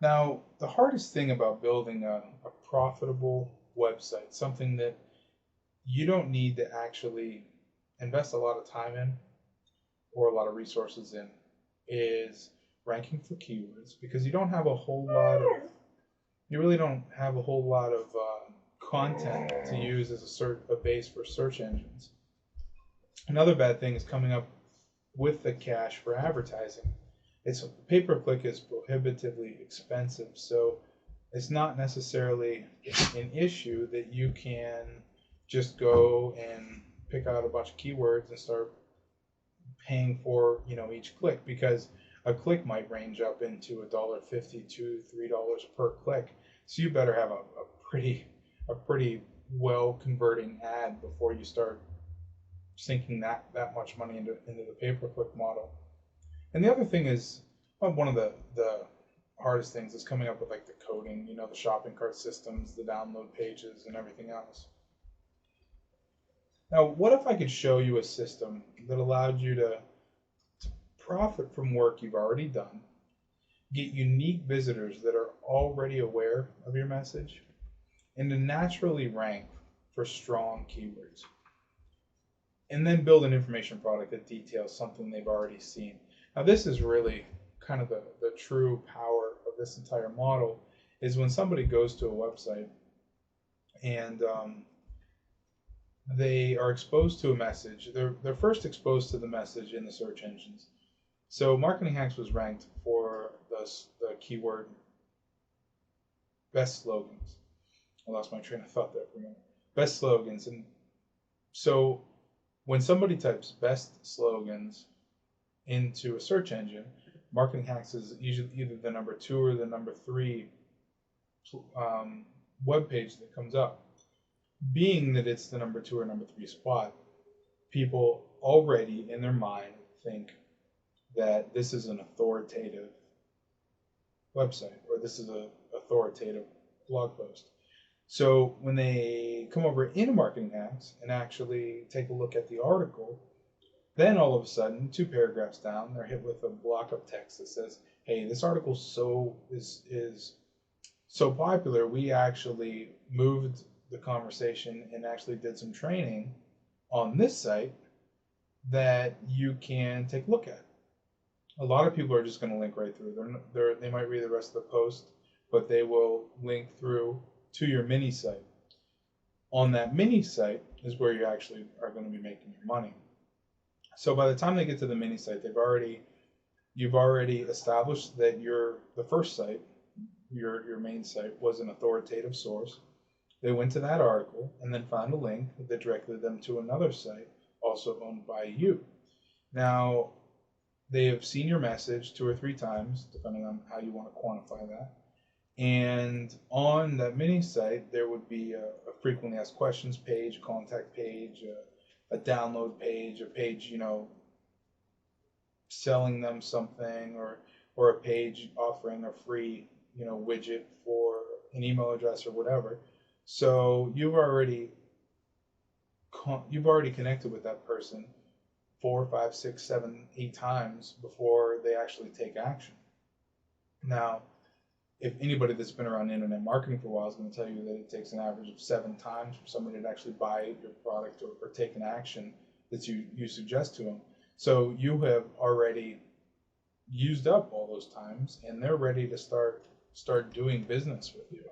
Now, the hardest thing about building a profitable website, something that you don't need to actually invest a lot of time in or a lot of resources in, is ranking for keywords because you really don't have a whole lot of content to use as a base for search engines. Another bad thing is coming up with the cash for advertising. It's pay per click is prohibitively expensive, so it's not necessarily an issue that you can just go and pick out a bunch of keywords and start paying for each click, because a click might range up into $1.50 to $3 per click. So you better have a pretty well converting ad before you start sinking that much money into the pay per click model. And the other thing is, one of the hardest things is coming up with like the coding, the shopping cart systems, the download pages, and everything else. Now, what if I could show you a system that allowed you to profit from work you've already done, get unique visitors that are already aware of your message, and to naturally rank for strong keywords, and then build an information product that details something they've already seen. Now, this is really kind of the true power of this entire model, is when somebody goes to a website and they are exposed to a message. They're first exposed to the message in the search engines. So Marketing Hacks was ranked for the keyword best slogans. I lost my train of thought there for a minute. Best slogans. And so when somebody types best slogans into a search engine, Marketing Hacks is usually either the number 2 or the number 3 web page that comes up. Being that it's the number 2 or number 3 spot, people already in their mind think that this is an authoritative website, or this is an authoritative blog post. So when they come over into Marketing Hacks and actually take a look at the article, then all of a sudden, 2 paragraphs down, they're hit with a block of text that says, "Hey, this article is so popular, we actually moved the conversation and actually did some training on this site that you can take a look at." A lot of people are just going to link right through. They might read the rest of the post, but they will link through to your mini site. On that mini site is where you actually are going to be making your money. So by the time they get to the mini site, you've already established that the first site, your main site, was an authoritative source. They went to that article and then found a link that directed them to another site also owned by you. Now, they have seen your message 2 or 3 times, depending on how you want to quantify that. And on that mini site, there would be a frequently asked questions page, a contact page, a download page, a page, selling them something, or a page offering a free, widget for an email address or whatever. So you've already connected with that person 4, 5, 6, 7, 8 times before they actually take action. Now, if anybody that's been around internet marketing for a while is going to tell you that it takes an average of 7 times for somebody to actually buy your product or take an action that you suggest to them. So you have already used up all those times, and they're ready to start doing business with you,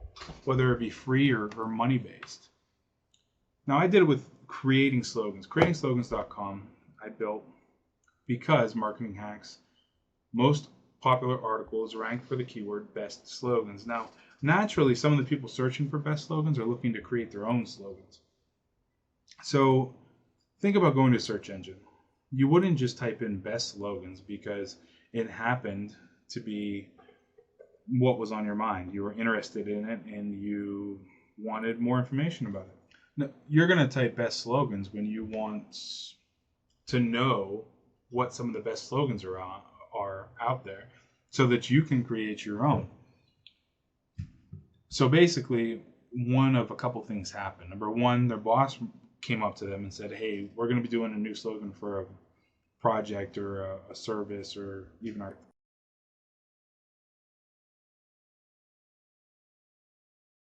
whether it be free or money based. Now, I did it with creating slogans. Creatingslogans.com I built because Marketing Hacks most popular articles rank for the keyword best slogans. Now, naturally, some of the people searching for best slogans are looking to create their own slogans. So think about going to a search engine. You wouldn't just type in best slogans because it happened to be what was on your mind. You were interested in it and you wanted more information about it. Now, you're going to type best slogans when you want to know what some of the best slogans are out there so that you can create your own. So basically, one of a couple things happened. Number one, their boss came up to them and said, "Hey, we're going to be doing a new slogan for a project or a service or even our